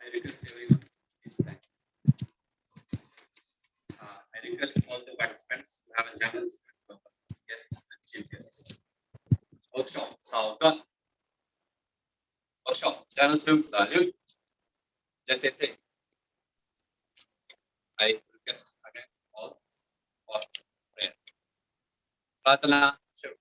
I request everyone this time. I request all the participants to have a general guests and chief guests. Workshop, सावधान. Workshop, general salute. जैसे थे. I request again all for prayer. प्रार्थना शुरू.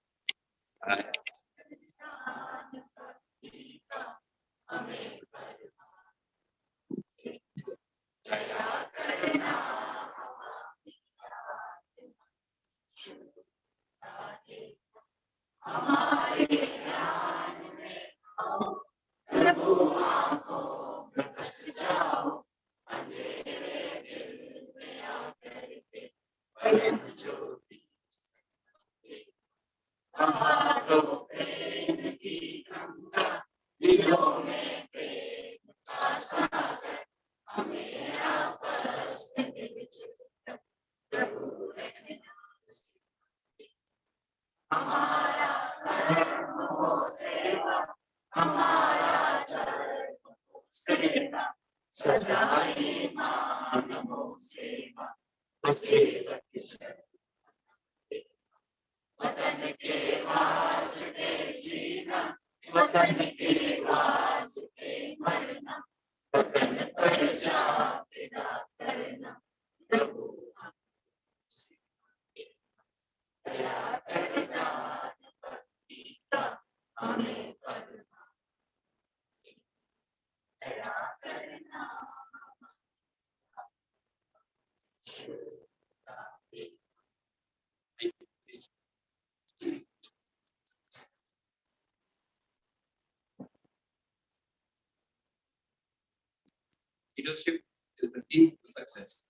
Leadership is the key to success,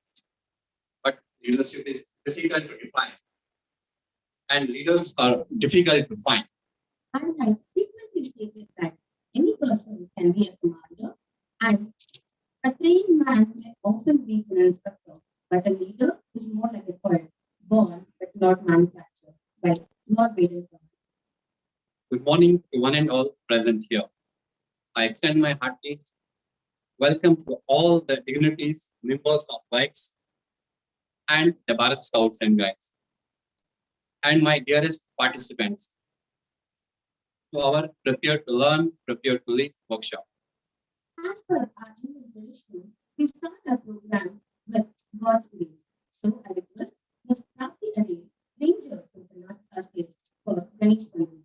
but leadership is difficult to define, and leaders are difficult to find. And I frequently stated that any person can be a commander, and a trained man may often be an instructor, but a leader is more like a poet, born but not manufactured by Lord Baden-Powell. Good morning to one and all present here. I extend my hearty welcome to all the dignitaries, members of WICES, and the Bharat Scouts and Guides, and my dearest participants to our Prepare to Learn, Prepare to Lead workshop. As per our Indian tradition, we start our program with God's grace. So I request Ms. Prapti Ali, Ranger from Karnataka State, for Ganesh Pandit.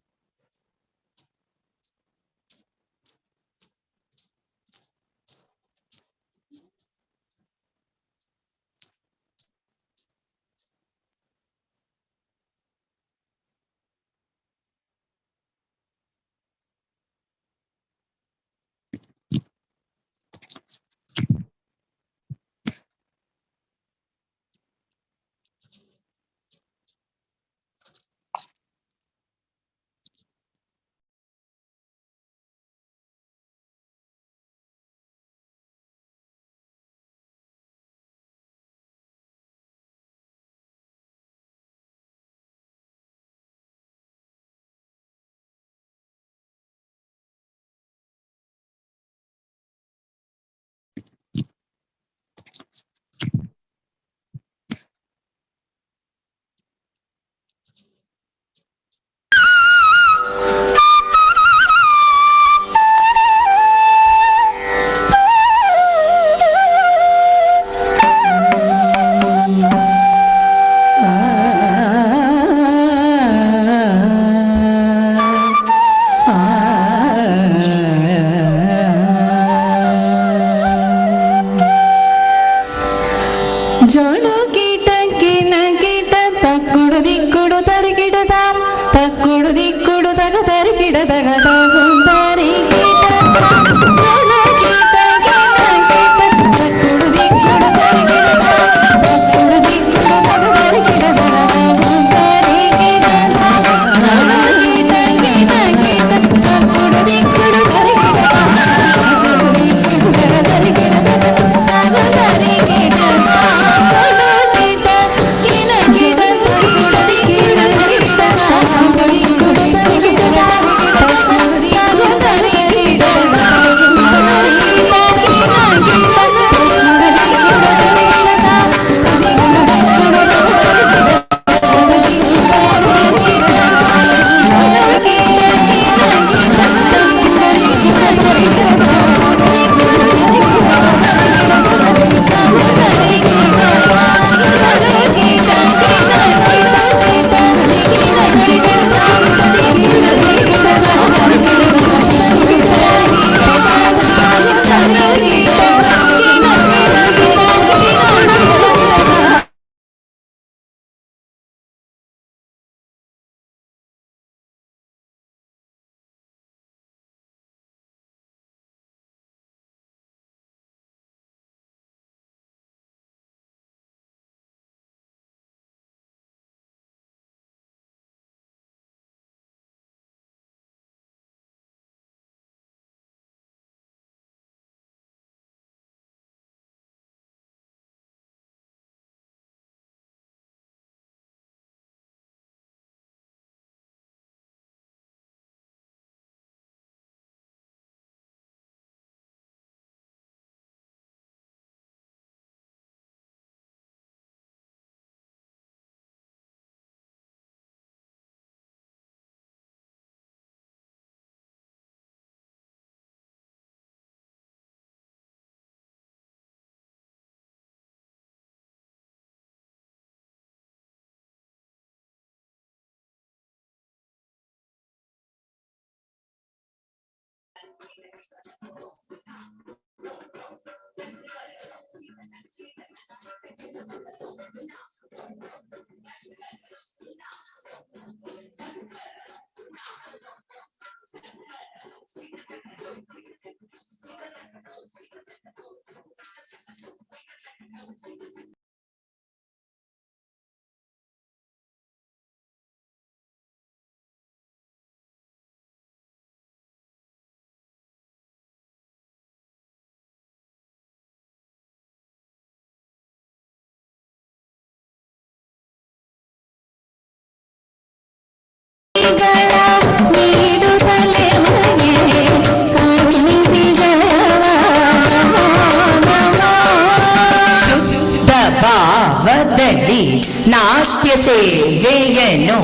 ನಾಟ್ಯ ಸೇವೆಯನ್ನು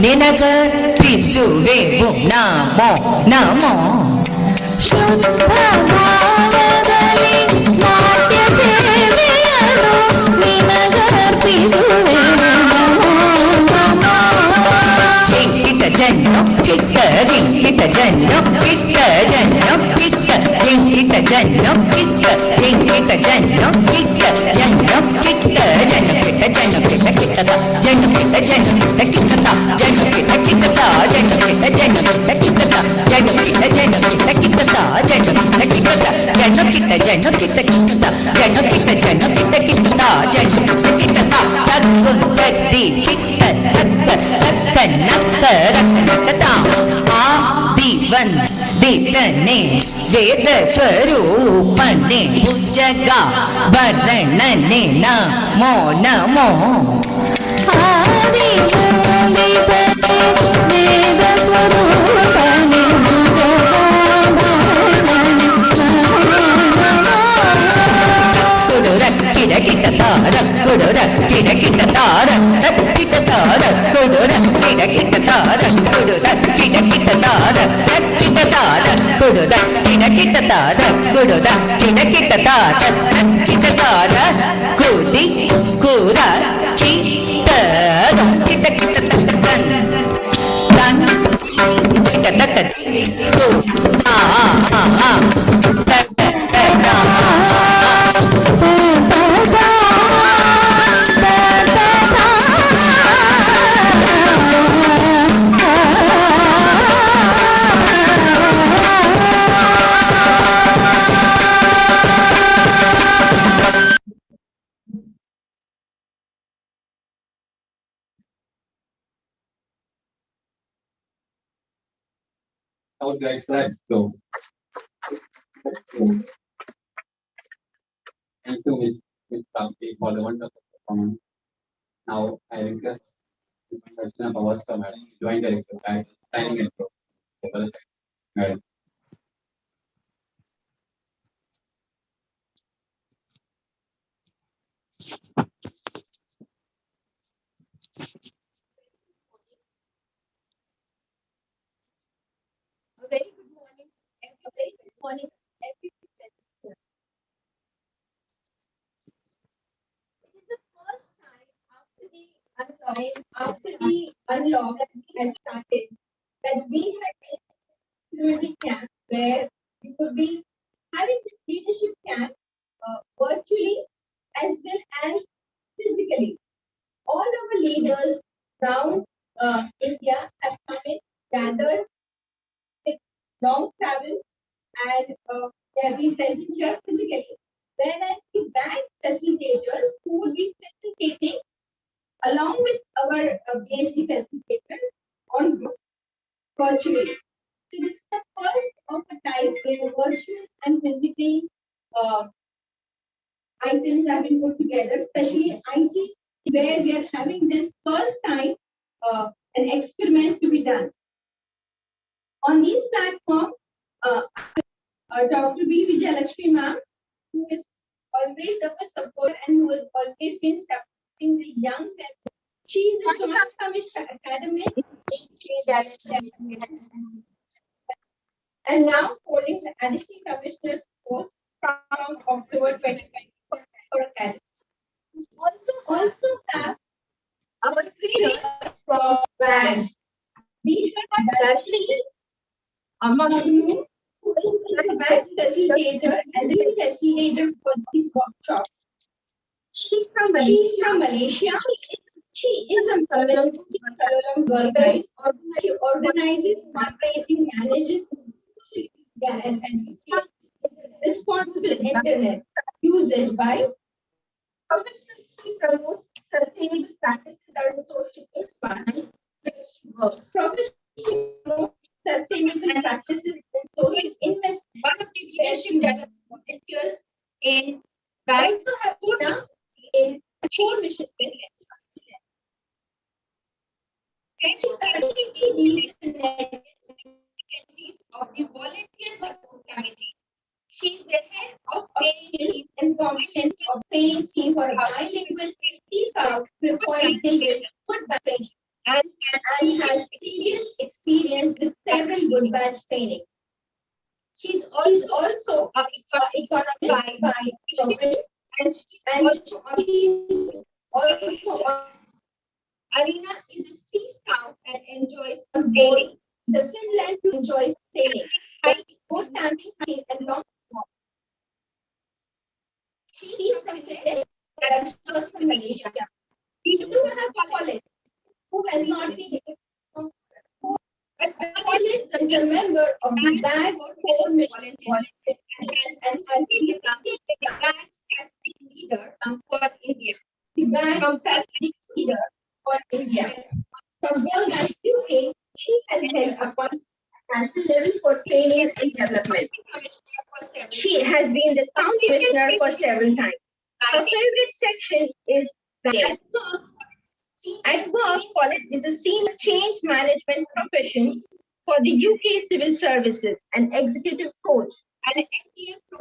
ನಿನಗರ್ಪಿಸುವೆವು ನಮೋ ನಮೋ. ಶುದ್ಧ ಭಾವದಲ್ಲಿ ನಾಟ್ಯ ಸೇವೆಯನ್ನು ನಿನಗರ್ಪಿಸುವೆವು ನಮೋ ನಮೋ. ಜಿಂಕಿಟ ಜನ್ನು ಕಿಟ್ಟ ಜಿಂಕಿಟ ಜನ್ನು ಕಿಟ್ಟ ಜನ್ನು ಕಿಟ್ಟ ಜಿಂಕಿಟ ಜನ್ನು ಕಿಟ್ಟ ಜಿಂಕಿಟ ಜನ್ನು ಕಿಟ್ಟ ಜನ್ನು ಕಿಟ್ಟ ಜನ್ನು ಕಿಟ್ಟ ಜನ್ನು ಕಿಟ್ಟ ಕಿಟ್ಟದ ಜನ್ನು ಕಿಟ್ಟ ಜನ್ನು ಕಿಟ್ಟ ಕಿಟ್ಟದ ಜನ್ನು ಕಿಟ್ಟ ಕಿಟ್ಟದ ಜನ್ನು ಕಿಟ್ಟ ಜನ್ನು ಕಿಟ್ಟ ಕಿಟ್ಟದ ಜನ್ನು ಕಿಟ್ಟ ಜನ್ನು ಕಿಟ್ಟ ಕಿಟ್ಟದ ಜನ್ನು ಕಿಟ್ಟ ಕಿಟ್ಟದ ಜನ್ನು ಕಿಟ್ಟ ಜನ್ನು ಕಿಟ್ಟ ಕಿಟ್ಟದ ಜನ್ನು ಕಿಟ್ಟ ಜನ್ನು ಕಿಟ್ಟ ಕಿಟ್ಟದ ಜನ್ನು ಕಿಟ್ಟ ಕಿಟ್ಟದ ತಗ್ಗು ತಗ್ದಿ ಕಿಟ್ಟ ತಕ್ಕ ತಕ್ಕ ನಕ್ಕ ರಕ್ಕದ ಆದಿವನ್ ದಿತನೆ ವೇದ ಸ್ವರೂಪನೆ ಭುಜಗ ವರ್ಣನೆ ನಮೋ ನಮೋ. ಆದಿವನ್ ದಿತನೆ ವೇದ ಸ್ವರೂಪನೆ ಭುಜಗ ವರ್ಣನೆ ನಮೋ ನಮೋ. ಕುಡು ರಕ್ಕಿಡ ಕಿಟ ತಾರ ಕುಡು ರಕ್ಕಿಡ ಕಿಟ ತಾರ ರಕ್ಕಿಟ ತಾರ ಕುಡು ರಕ್ಕಿಡ ಕಿಟ ತಾರ ಕುಡು ರಕ್ಕಿಡ ಕಿಟ ತಾರ ರಕ್ಕಿಟ ತಾರ ಕುಡು ರಕ್ಕಿಡ ಕಿಟ ತಾರ ಕುಡು ರಕ್ಕಿಡ ಕಿಟ ತಾರ ರಕ್ಕಿಟ ತಾರ ಕುದಿ ಕೂರ ಚಿತ್ತ ಕಿಟ ಕಿಟ ತನ್ ತನ್ ಕಿಟ ತಕ ಕು ಆ ಆ Out guys, let's go. Thank you, Ms. Prapti, for the wonderful performance. Now I request Ms. Rachna Bhavasya, Madam, Joint Director, Planning and Program. Madam. A very good morning, everyone. It is the first time after the unlock has started that we have a community camp where we could be having this leadership camp virtually as well as physically. All our leaders around India have come in, gathered, with long travel, and they have been present here physically. Whereas the bank facilitators who would be facilitating along with our BSc facilitators on group virtually. So this is the first of a type where virtual and physical items have been put together, especially IT, where we are having this first time an experiment to be done. On this platform, Dr. B. Vijayalakshmi ma'am, who is always our support and who has always been supporting the young people. She is a Joint Commissioner academic and now holding the additional commissioner's post from October 2024 for academic. Also have our trainers from bands. We have Darshini Amagunu, who will facilitator and the facilitator for this workshop. She's from She's Malaysia. from Malaysia. She is a Kalaram girl guide. She organizes fundraising, manages gas and responsible internet usage by Professionally, she promotes sustainable practices and social impact where she works. professional sustainable practices and social investment. One of the leadership development volunteers in banks Also have been in four mission and she currently leads the vacancies of the volunteer support committee. She is the head of training team and competence of training team for bilingual teach out required with good batch training and has previous experience with several good batch training. she's She's also also a economist by profession and she's and also on she's also on Arena is a Sea Scout and enjoys sailing. sailing. The Finland enjoys sailing, boat camping, sail and long walk. She's committed as first from Malaysia. We do have a college who has not been but college is a member of the BAG 4 mission volunteer and currently the BAG strategic leader for India. the BAG From strategic leader for India. From Girl Guides UK, she has held upon national level for training and development. She has been the town commissioner for several times. Her favorite section is the At work, college is a senior change management profession for the UK Civil Services, an executive coach, and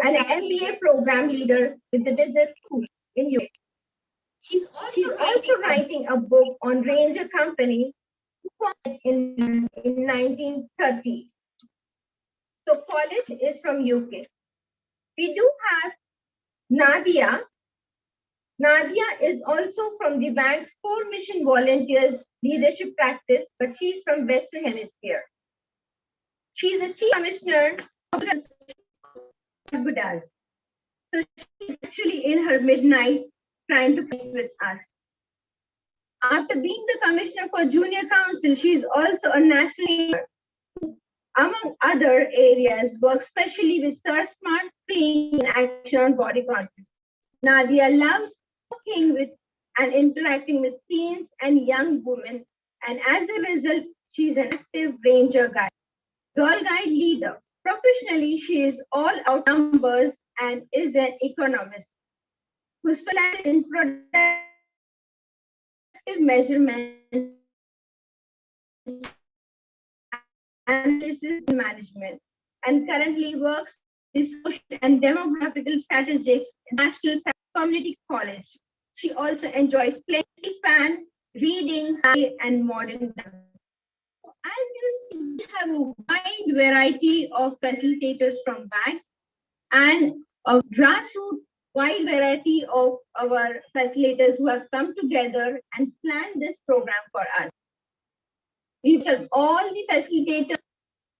and an MBA program leader with the business school in UK. She's She's also also writing a book on Ranger Company in 1930. So college is from UK. We do have Nadia. Nadia is also from the bank's 4 mission volunteers leadership practice, but she's from Western Hemisphere. She's the chief commissioner of Buddhas. So she's actually in her midnight trying to meet with us. After being the commissioner for junior council, she's also a national leader. Among other areas, works specially with Sir Smart Training and Action on Body Confidence. Nadia loves working with and interacting with teens and young women, and as a result, she's an active ranger guide, girl guide leader. Professionally, she is all out numbers and is an economist who specializes in productive measurement, analysis, and management, and currently works with social and demographical statistics at National Community College. She also enjoys playing fan, reading, and modern dance. As you see, we have a wide variety of facilitators from banks and a grassroots wide variety of our facilitators who have come together and planned this program for us. We have all the facilitators,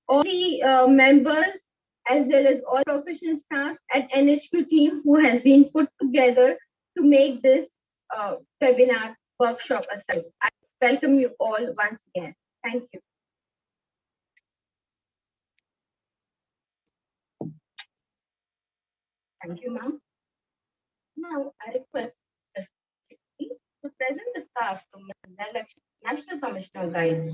all the members, as well as all professional staff at NHQ team who has been put together to make this webinar workshop a success. I welcome you all once again. Thank you. Thank you, ma'am. Now, I request the secretary to present the staff to Ms. National Commissioner Guides.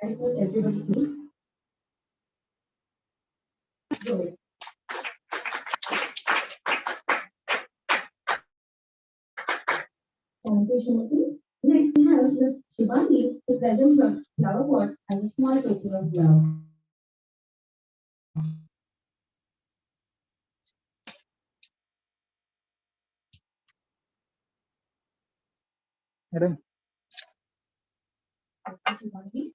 I request everybody to go. Thank you, Shruti. Next, we have Ms. Shivani to present her flower pot as a small token of love. Madam, Shivani.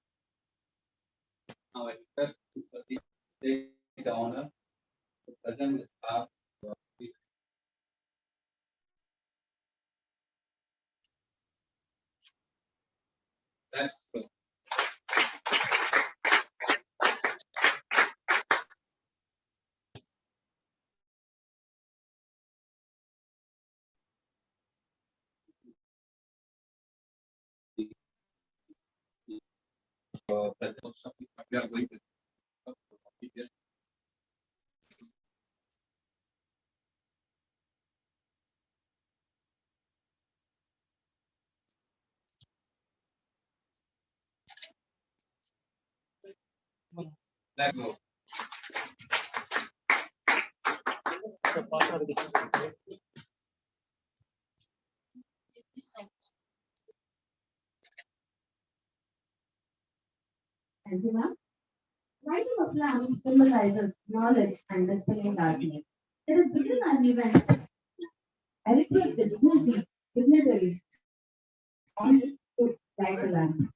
Now I request Mr. to take the honor to present the staff. That's good. That also we are going to let's go. Thank you, ma'am. Writing a plan symbolizes knowledge and displaying darkness. It is within an event. I request the dignitaries to write the land.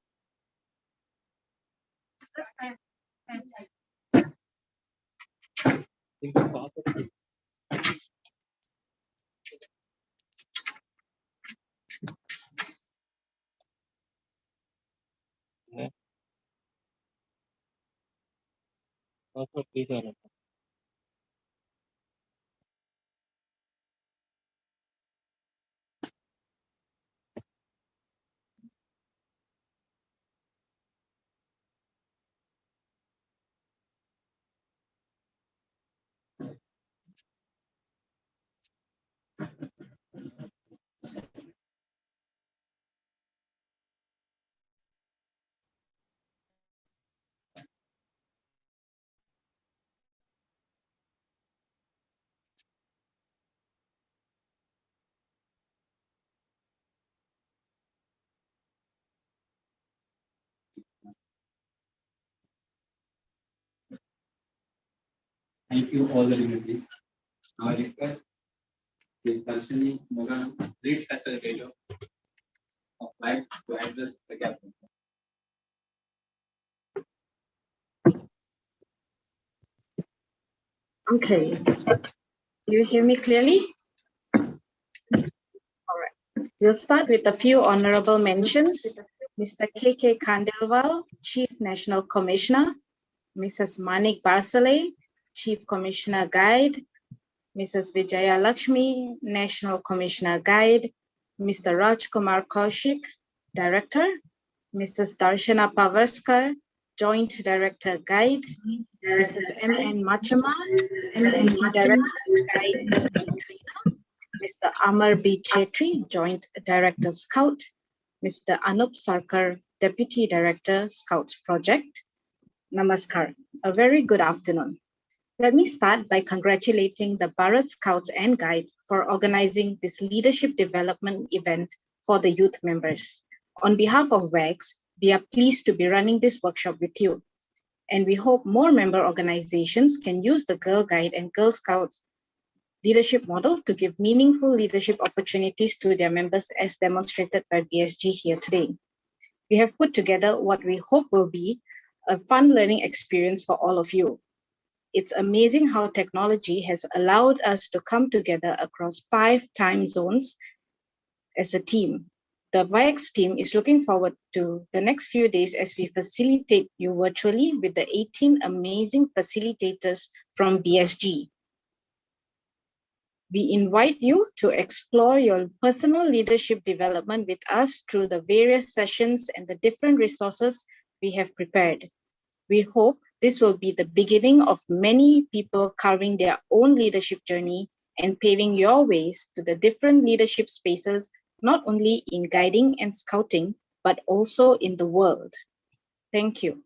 Thank you all the dignitaries. Now I request Ms. Darshini Mogan, lead facilitator of flags, to address the gathering. Okay. Do you hear me clearly? All right. We'll start with a few honorable mentions. Mr. K.K. Khandelwal, Chief National Commissioner. Mrs. Manik Barsale, Chief Commissioner Guide. Mrs. Vijaya Lakshmi, National Commissioner Guide. Mr. Rajkumar Kaushik, Director. Mrs. Darshana Pavarskar, Joint Director Guide. Mrs. M.N. Machama, Deputy Director Guide. Mr. Amar B. Chetri, Joint Director Scout. Mr. Anup Sarkar, Deputy Director Scouts Project. Namaskar. A very good afternoon. Let me start by congratulating the Bharat Scouts and Guides for organizing this leadership development event for the youth members. On behalf of WAGS, we are pleased to be running this workshop with you. And we hope more member organizations can use the Girl Guide and Girl Scouts leadership model to give meaningful leadership opportunities to their members as demonstrated by BSG here today. We have put together what we hope will be a fun learning experience for all of you. It's amazing how technology has allowed us to come together across 5 time zones as a team. The WAGS team is looking forward to the next few days as we facilitate you virtually with the 18 amazing facilitators from BSG. We invite you to explore your personal leadership development with us through the various sessions and the different resources we have prepared. We hope this will be the beginning of many people carving their own leadership journey and paving your ways to the different leadership spaces, not only in guiding and scouting, but also in the world. Thank you.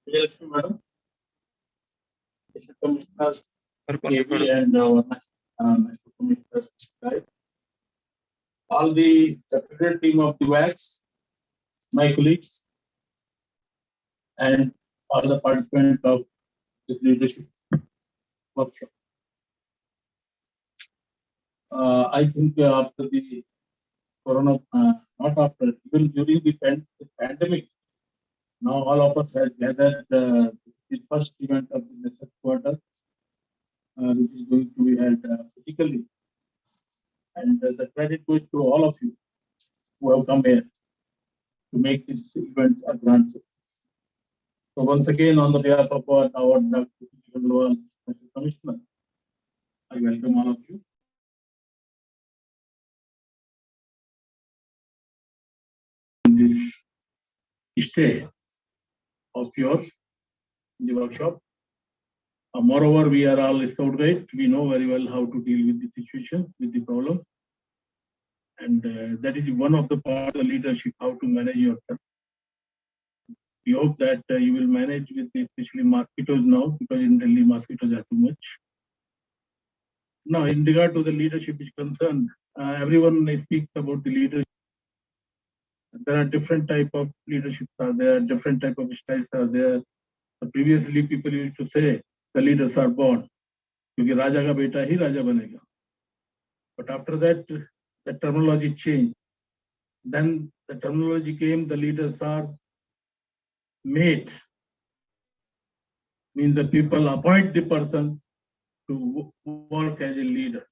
Yes, madam. Commissioner KB and Commissioner Guide. all the secretary team of the WACS, my colleagues, and all the participants of this leadership workshop. I think after the corona, not after, even during the pandemic, now all of us have gathered the first event of the next quarter, which is going to be held physically. And the credit goes to all of you who have come here to make this event a grand success. So once again, on the behalf of our Dr. National Commissioner, I welcome all of you. This stay of yours in the workshop. Moreover, we are all Scout-Guide. We know very well how to deal with the situation, with the problem. And that is one of the parts of leadership, how to manage yourself. We hope that you will manage with especially mosquitoes now, because in Delhi mosquitoes are too much. Now, in regard to the leadership is concerned, everyone speaks about the leadership. There are different type of leaderships are there, different type of styles are there. Previously, people used to say the leaders are born, because Raja ka beta hi Raja banega. But after that, the terminology changed. Then the terminology came, the leaders are made. Means the people appoint the person to work as a leader.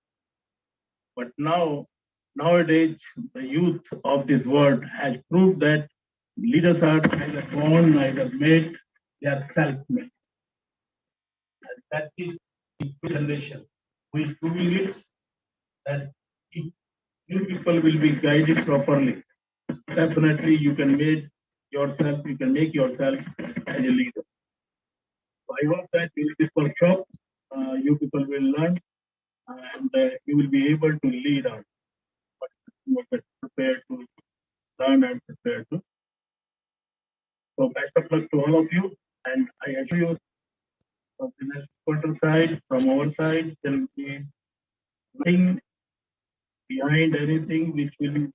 But nowadays, the youth of this world has proved that leaders are neither born, neither made, they are self-made. And that is the generation who is proving it, that if you people will be guided properly, definitely you can make yourself as a leader. So I hope that in this workshop, you people will learn and you will be able to lead on. But you are prepared to learn and prepared to. So best of luck to all of you. And I assure you, from the next quarter side, from our side, there will be nothing behind anything which will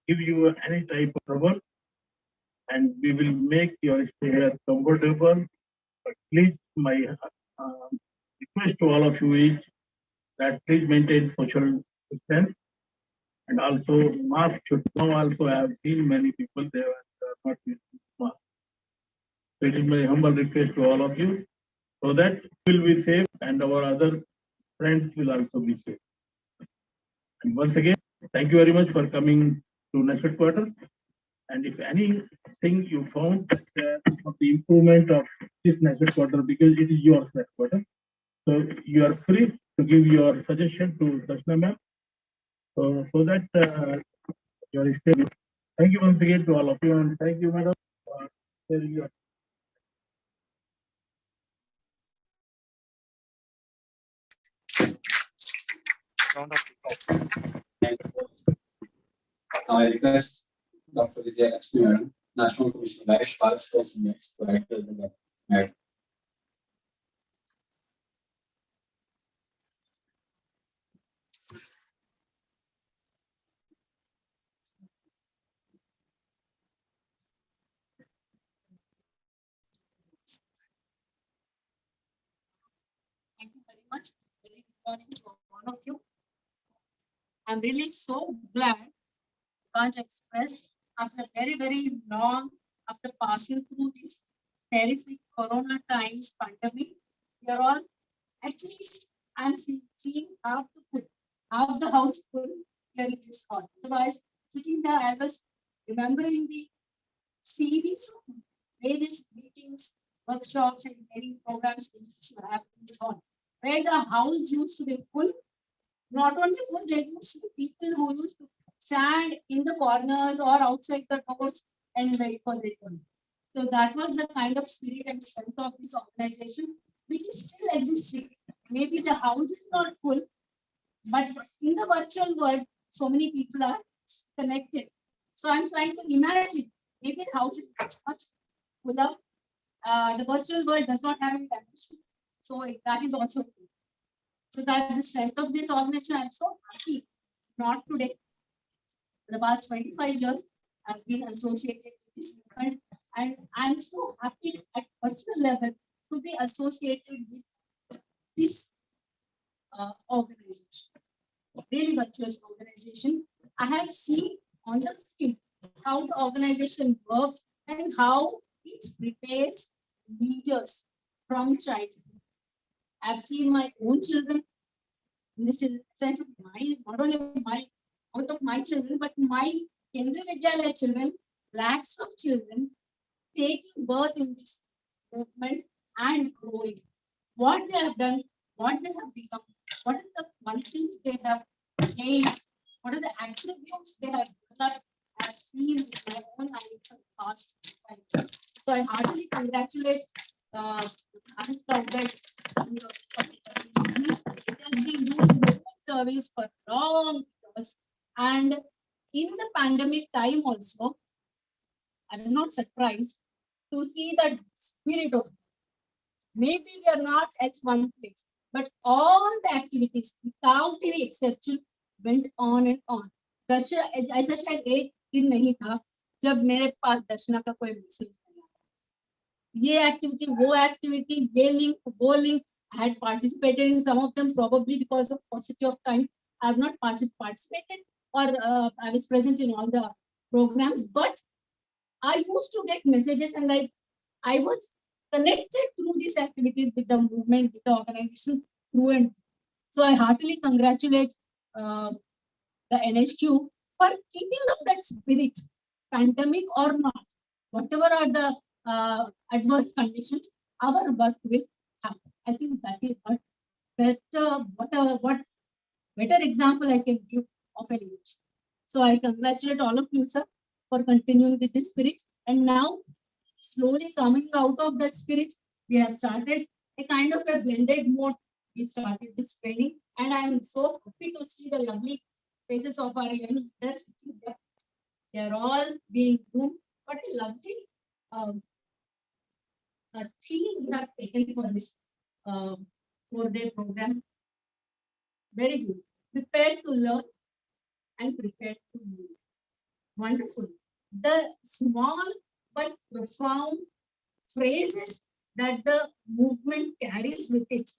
give you any type of trouble. And we will make your stay here comfortable. But please, my request to all of you is that please maintain social distance. And also mask should now also I have seen many people they are not using mask. So it is my humble request to all of you, so that we will be safe and our other friends will also be safe. And once again, thank you very much for coming to next quarter. And if anything you found of the improvement of this next quarter, because it is your next quarter, so you are free to give your suggestion to Darshana ma'am. So that your stay. Thank you once again to all of you, and thank you, madam, for sharing your. Now I request Dr. Vijay Lakshmi Madam, National Commission of Irish College Sports Units, to act as the mayor. Thank you very much. Very good morning to all of you. I'm really so glad, can't express, after very long, after passing through this terrific corona times pandemic, we are all, at least I'm seeing half the house full here in this hall. Otherwise, sitting there, I was remembering the series of various meetings, workshops, and training programs we used to have in this hall, where the house used to be full. Not only full, there used to be people who used to stand in the corners or outside the doors and wait for their turn. So that was the kind of spirit and strength of this organization, which is still existing. Maybe the house is not full, but in the virtual world, so many people are connected. So I'm trying to imagine, maybe the house is much fuller. The virtual world does not have any dimension. So that is also good. So that's the strength of this organization. I'm so happy, not today. For the past 25 years, I've been associated with this movement, and I'm so happy at personal level to be associated with this organization, really virtuous organization. I have seen on the field how the organization works and how it prepares leaders from childhood. I've seen my own children, in the sense of not only out of my children, but my Kendriya Vidyalaya children, lakhs of children taking birth in this movement and growing. What they have done, what they have become, what are the qualities they have gained, what are the attributes they have developed, I have seen with my own eyes for the past 5 years. So I heartily congratulate Anas Kaugal. It has been doing service for long years. And in the pandemic time also, I was not surprised to see that spirit of maybe we are not at one place, but all the activities without any exception went on and on. दर्शन ऐसा शायद एक दिन नहीं था जब मेरे पास दर्शना का कोई मैसेज नहीं आया. ये एक्टिविटी, वो एक्टिविटी, ये लिंक, वो link. I had participated in some of them probably because of paucity of time. I have not participated or I was present in all the programs, but I used to get messages and I was connected through these activities with the movement, with the organization through and through. So I heartily congratulate the NHQ for keeping up that spirit, pandemic or not, whatever are the adverse conditions, our work will happen. I think that is what better example I can give of a leadership. So I congratulate all of you, sir, for continuing with this spirit. And now, slowly coming out of that spirit, we have started a kind of a blended mode. We started this training, and I am so happy to see the lovely faces of our young leaders. They are all being groomed. What a lovely theme you have taken for this 4-day program. Very good. Prepared to learn and prepared to move. Wonderful. The small but profound phrases that the movement carries with it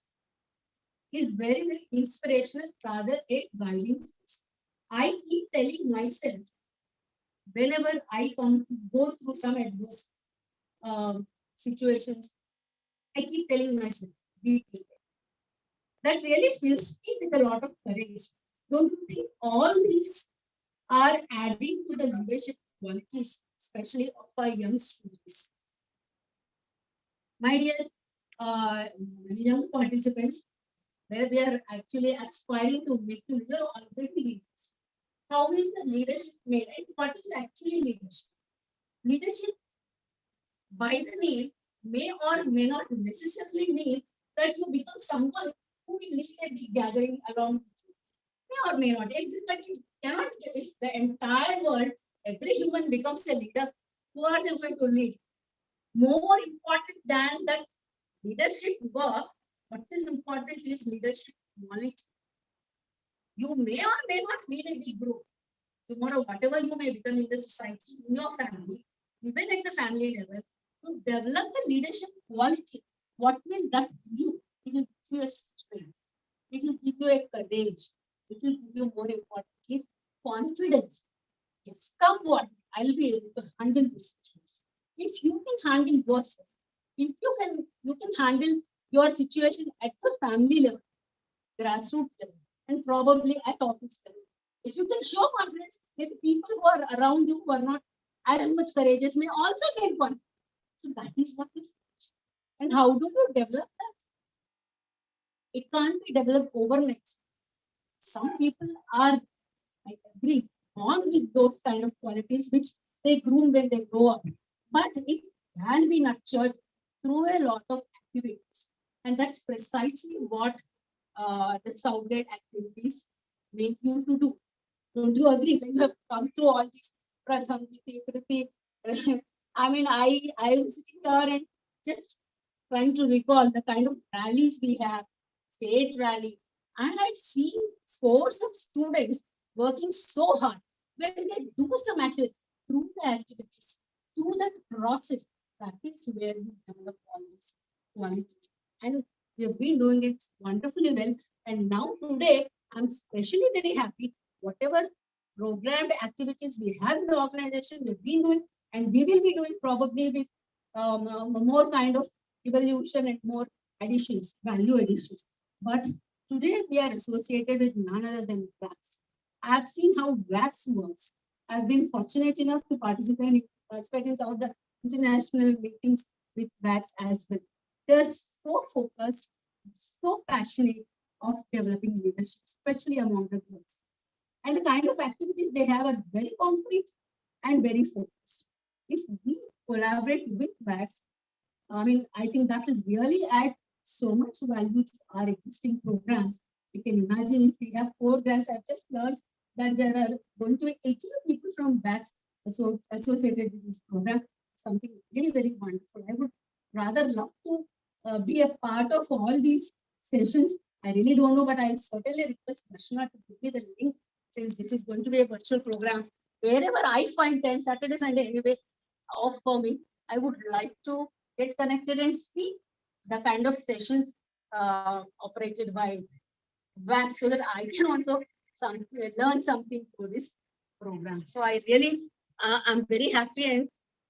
is very, very inspirational, rather a guiding force. I keep telling myself, whenever I come to go through some adverse situations, I keep telling myself, be prepared. That really fills me with a lot of courage. Don't you think all these are adding to the leadership qualities, especially of our young students? My dear young participants, where we are actually aspiring to make you already leaders. How is the leadership made and what is actually leadership? Leadership, by the name, may or may not necessarily mean that you become someone who will lead a big gathering along with you. May or may not. Everybody cannot, if the entire world, every human becomes a leader, who are they going to lead? More important than that leadership work, what is important is leadership quality. You may or may not lead a big group. Tomorrow, whatever you may become in the society, in your family, even at the family level, to develop the leadership quality, what will that give you? It will give you a strength. It will give you a courage. It will give you, more importantly, confidence. Yes, come what, I'll be able to handle this situation. If you can handle yourself, if you can handle your situation at the family level, grassroots level, and probably at office level. If you can show confidence, maybe people who are around you who are not as much courageous may also get confidence. So that is what is. And how do you develop that? It can't be developed overnight. Some people are, I agree, born with those kind of qualities which they groom when they grow up. But it can be nurtured through a lot of activities. And that's precisely what the Southgate activities make you to do. Don't you agree? When you have come through all these I mean, I was sitting here and just trying to recall the kind of rallies we have, state rally, and I see scores of students working so hard. when they do some activity, through the activities, through that process, that is where we develop all these qualities. And we have been doing it wonderfully well. And now today, I'm especially very happy. Whatever programmed activities we have in the organization, we've been doing, and we will be doing probably with more kind of evolution and more additions, value additions. But today we are associated with none other than WAX. I've seen how WAX works. I've been fortunate enough to participate in some of the international meetings with WAX as well. They're so focused, so passionate of developing leadership, especially among the girls. And the kind of activities they have are very concrete and very focused. If we collaborate with WAX, I mean, I think that will really add so much value to our existing programs. You can imagine if we have 4 grants. I've just learned that there are going to be 18 people from WAX associated with this program. Something really very wonderful. I would rather love to be a part of all these sessions. I really don't know, but I'll certainly request Darshana to give me the link, since this is going to be a virtual program. Wherever I find time, Saturday, Sunday, anyway, off for me, I would like to get connected and see the kind of sessions operated by WAX, so that I can also learn something through this program. So I really, I'm very happy,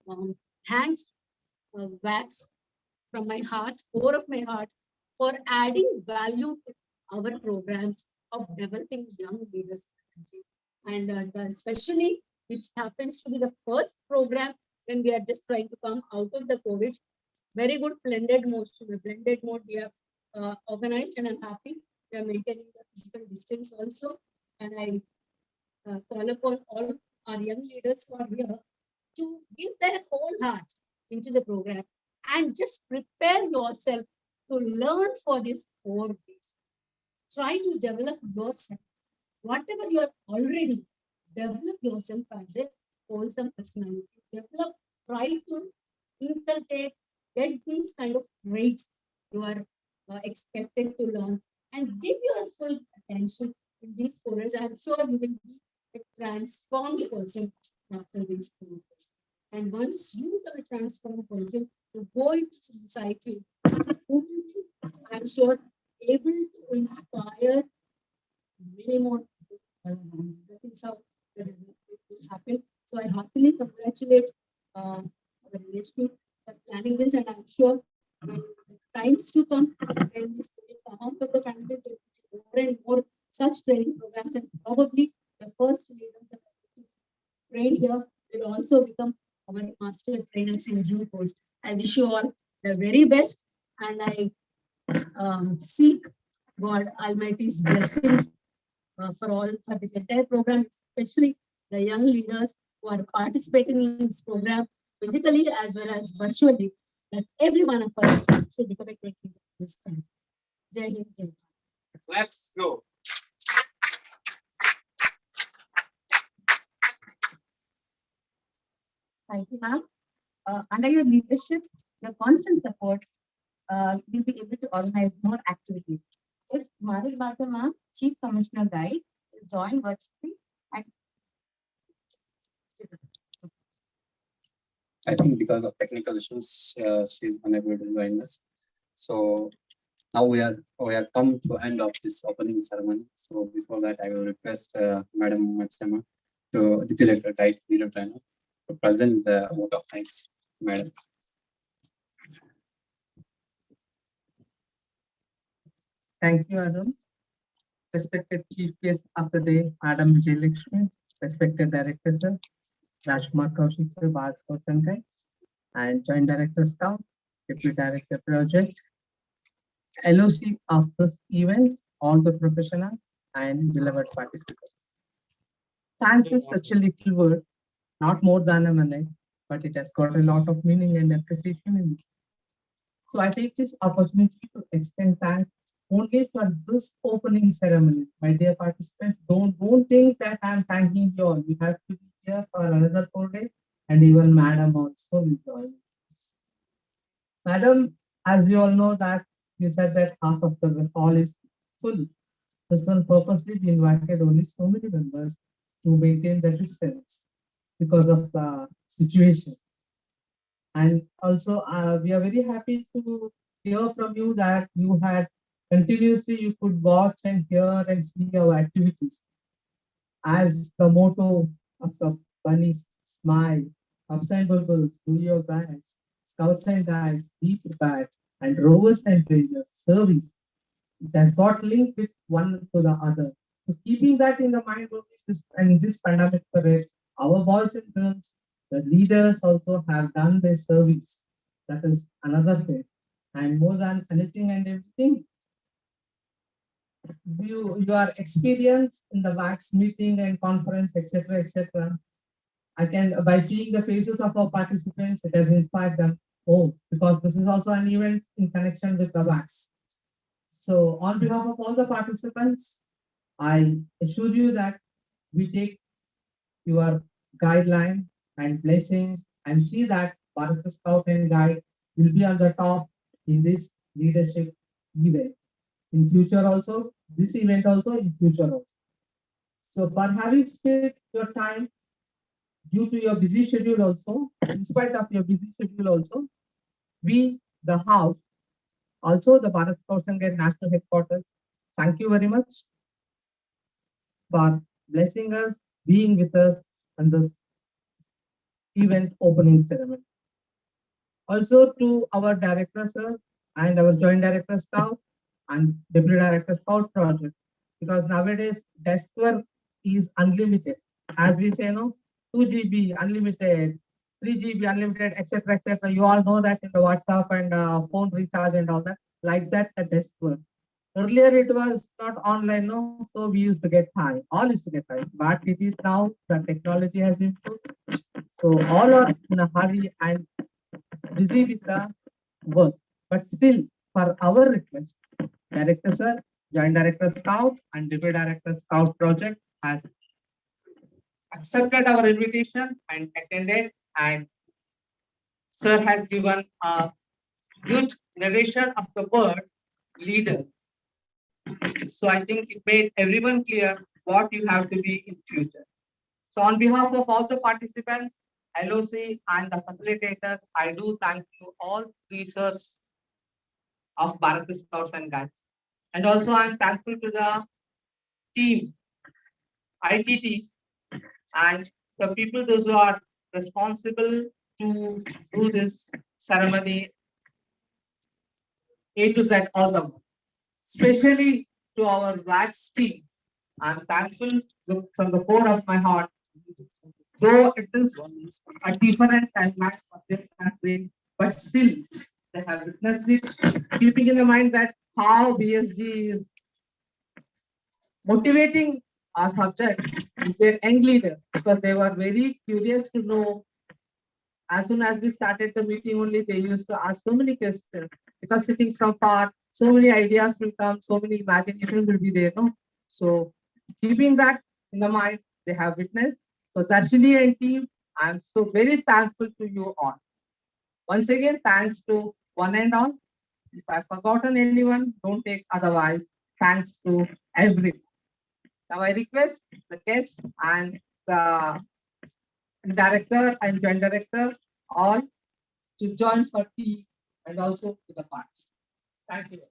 and thanks WAX from my heart, core of my heart, for adding value to our programs of developing young leaders. And especially this happens to be the first program when we are just trying to come out of the COVID. Very good blended mode. So the blended mode we have organized, and I'm happy we are maintaining the physical distance also. And I call upon all our young leaders who are here to give their whole heart into the program and just prepare yourself to learn for these 4 days. Try to develop yourself. Whatever you are already, develop yourself as a wholesome personality. Develop, try to inculcate, get these kind of traits you are expected to learn, and give your full attention in these 4 days. I'm sure you will be a transformed person after these 4 days. And once you become a transformed person, you go into society, I'm sure able to inspire many more people around. That is how the development will happen. So I heartily congratulate our management for planning this, and I'm sure when the times to come, when this will come out of the pandemic, there will be more and more such training programs, and probably the first leaders that are trained here will also become our master trainers in due course. I wish you all the very best, and I seek God Almighty's blessings for this entire program, especially the young leaders who are participating in this program physically as well as virtually, that every one of us should become a great leader this time. Jai Hind, Jai Bharat. Let's go. Thank you, ma'am. Under your leadership, your constant support, we'll be able to organize more activities. If Manik Basa, ma'am, Chief Commissioner Guide, is joined virtually, I think because of technical issues, she is unable to join us. So now we are come to end of this opening ceremony. So before that, I will request Madam Machama to Deputy Director Guide Leader Trainer to present the vote of thanks. Madam. Thank you, Arun. Respected Chief Guest of the Day, Madam Jayalakshmi, respected Director Sir, Rajkumar Kaushik Sir, Bhaskar Sankai, and Joint Director Scout, Deputy Director Project, LOC of this event, all the professionals and beloved participants. Thanks is such a little word, not more than a minute, but it has got a lot of meaning and appreciation in it. So I take this opportunity to extend thanks only for this opening ceremony. My dear participants, don't think that I'm thanking you all. You have to be here for another 4 days, and even Madam also will join. Madam, as you all know that you said that half of the hall is full. This one purposely we invited only so many members to maintain the distance because of the situation. And also, we are very happy to hear from you that you had continuously you could watch and hear and see our activities. As the motto of the bunny, smile, ups and bubbles, do your best, scouts and guides, be prepared, and rovers and rangers, service. It has got linked with one to the other. So keeping that in the mind of this pandemic period, our boys and girls, the leaders also have done their service. That is another thing. And more than anything and everything, your experience in the wax meeting and conference, etc., etc. I can, by seeing the faces of our participants, it has inspired them. Oh, because this is also an event in connection with the wax. So on behalf of all the participants, I assure you that we take your guideline and blessings and see that Bharat Scout and Guide will be on the top in this leadership event. In future also, this event also, in future also. So for having spent your time due to your busy schedule also, in spite of your busy schedule also, we, the house, also the Bharat Scouts and Guides National Headquarters, thank you very much for blessing us, being with us on this event opening ceremony. Also to our director, sir, and our joint director Scout and deputy director Scout project, because nowadays desk work is unlimited. As we say, no, 2 GB unlimited, 3 GB unlimited, etc., etc. You all know that in the WhatsApp and phone recharge and all that. Like that, the desk work. Earlier it was not online, no, so we used to get high. All used to get high, but it is now the technology has improved. So all are in a hurry and busy with the work. But still, for our request, Director Sir, Joint Director Scout and Deputy Director Scout Project has accepted our invitation and attended, and Sir has given a good narration of the word leader. So I think it made everyone clear what you have to be in future. So on behalf of all the participants, LOC and the facilitators, I do thank you all three sirs of Bharat Scouts and Guides. And also I'm thankful to the team, IT team, and the people those who are responsible to do this ceremony A to Z, all the more. Especially to our wax team. I'm thankful from the core of my heart. Though it is a different timeline for their country, but still they have witnessed it, keeping in the mind that how BSG is motivating our subject with their young leaders, because they were very curious to know. As soon as we started the meeting only, they used to ask so many questions, because sitting from far, so many ideas will come, so many imaginations will be there. No? So keeping that in the mind, they have witnessed. So Darshini and team, I'm so very thankful to you all. Once again, thanks to one and all. If I've forgotten anyone, don't take otherwise. Thanks to everyone. Now I request the guests and the director and joint director all to join for tea and also to the parts. Thank you.